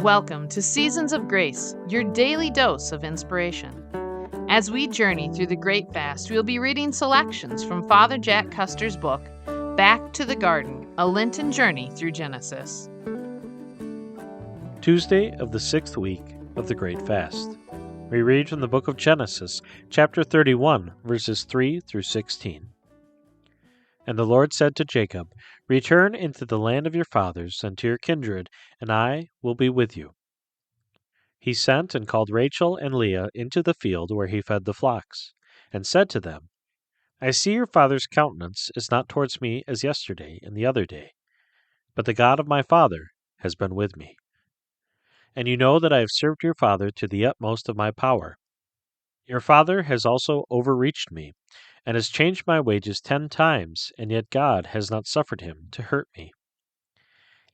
Welcome to Seasons of Grace, your daily dose of inspiration. As we journey through the Great Fast, we'll be reading selections from Father Jack Custer's book, Back to the Garden, A Lenten Journey Through Genesis. Tuesday of the 6th week of the Great Fast. We read from the book of Genesis, chapter 31, verses 3 through 16. And the Lord said to Jacob, "Return into the land of your fathers and to your kindred, and I will be with you." He sent and called Rachel and Leah into the field where he fed the flocks, and said to them, "I see your father's countenance is not towards me as yesterday and the other day, but the God of my father has been with me. And you know that I have served your father to the utmost of my power. Your father has also overreached me, and has changed my wages 10 times, and yet God has not suffered him to hurt me.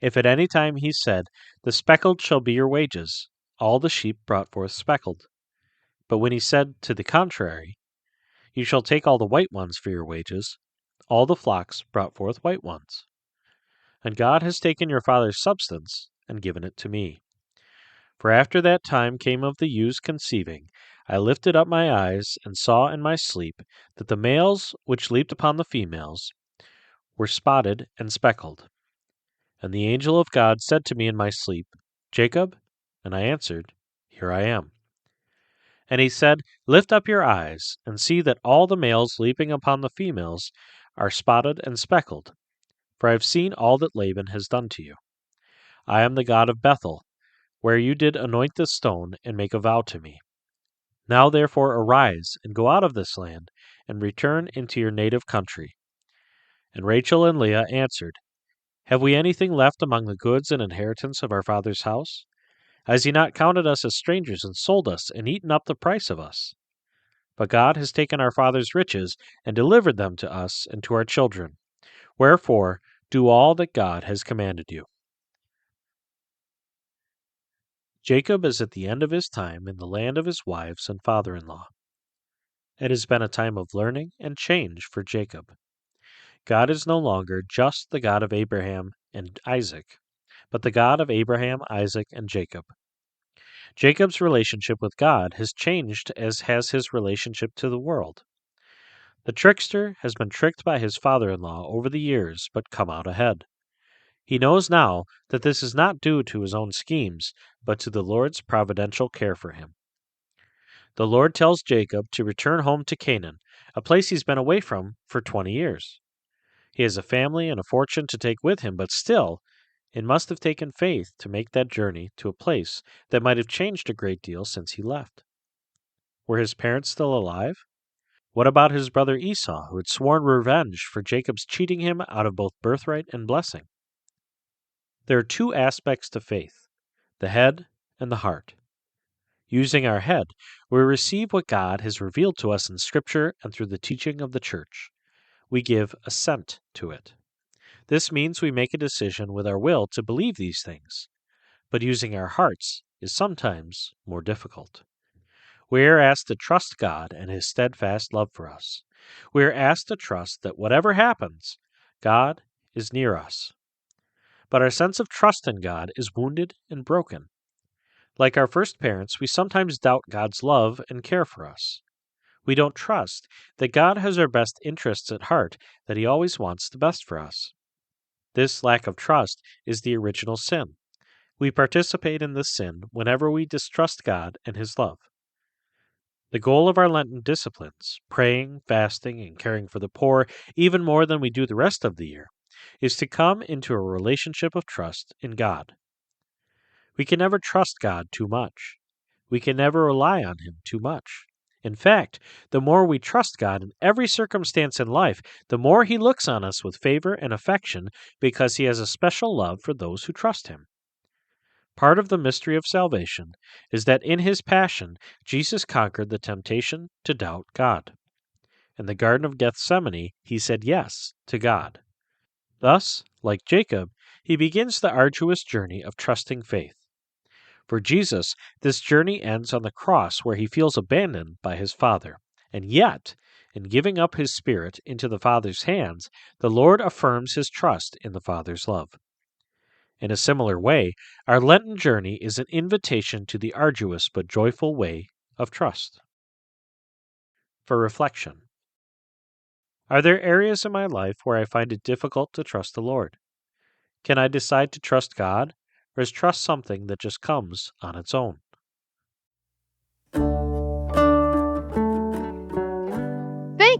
If at any time he said, 'The speckled shall be your wages,' all the sheep brought forth speckled. But when he said to the contrary, 'You shall take all the white ones for your wages,' all the flocks brought forth white ones. And God has taken your father's substance and given it to me. For after that time came of the ewes conceiving, I lifted up my eyes and saw in my sleep that the males which leaped upon the females were spotted and speckled. And the angel of God said to me in my sleep, 'Jacob?' And I answered, 'Here I am.' And he said, 'Lift up your eyes and see that all the males leaping upon the females are spotted and speckled, for I have seen all that Laban has done to you. I am the God of Bethel, where you did anoint this stone and make a vow to me. Now therefore arise and go out of this land and return into your native country.' And Rachel and Leah answered, 'Have we anything left among the goods and inheritance of our father's house? Has he not counted us as strangers and sold us and eaten up the price of us? But God has taken our father's riches and delivered them to us and to our children. Wherefore, do all that God has commanded you.'" Jacob is at the end of his time in the land of his wives and father-in-law. It has been a time of learning and change for Jacob. God is no longer just the God of Abraham and Isaac, but the God of Abraham, Isaac, and Jacob. Jacob's relationship with God has changed, as has his relationship to the world. The trickster has been tricked by his father-in-law over the years, but come out ahead. He knows now that this is not due to his own schemes, but to the Lord's providential care for him. The Lord tells Jacob to return home to Canaan, a place he's been away from for 20 years. He has a family and a fortune to take with him, but still, it must have taken faith to make that journey to a place that might have changed a great deal since he left. Were his parents still alive? What about his brother Esau, who had sworn revenge for Jacob's cheating him out of both birthright and blessing? There are two aspects to faith, the head and the heart. Using our head, we receive what God has revealed to us in Scripture and through the teaching of the Church. We give assent to it. This means we make a decision with our will to believe these things, but using our hearts is sometimes more difficult. We are asked to trust God and His steadfast love for us. We are asked to trust that whatever happens, God is near us. But our sense of trust in God is wounded and broken. Like our first parents, we sometimes doubt God's love and care for us. We don't trust that God has our best interests at heart, that He always wants the best for us. This lack of trust is the original sin. We participate in this sin whenever we distrust God and His love. The goal of our Lenten disciplines, praying, fasting, and caring for the poor, even more than we do the rest of the year, is to come into a relationship of trust in God. We can never trust God too much. We can never rely on Him too much. In fact, the more we trust God in every circumstance in life, the more He looks on us with favor and affection because He has a special love for those who trust Him. Part of the mystery of salvation is that in His passion, Jesus conquered the temptation to doubt God. In the Garden of Gethsemane, He said yes to God. Thus, like Jacob, He begins the arduous journey of trusting faith. For Jesus, this journey ends on the cross where He feels abandoned by His Father. And yet, in giving up His Spirit into the Father's hands, the Lord affirms His trust in the Father's love. In a similar way, our Lenten journey is an invitation to the arduous but joyful way of trust. For reflection, are there areas in my life where I find it difficult to trust the Lord? Can I decide to trust God, or is trust something that just comes on its own?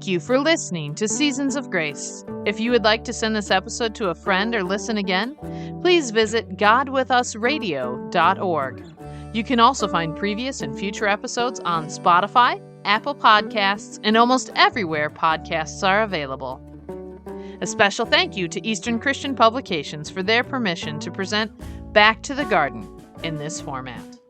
Thank you for listening to Seasons of Grace. If you would like to send this episode to a friend or listen again, please visit godwithusradio.org. You can also find previous and future episodes on Spotify, Apple Podcasts, and almost everywhere podcasts are available. A special thank you to Eastern Christian Publications for their permission to present Back to the Garden in this format.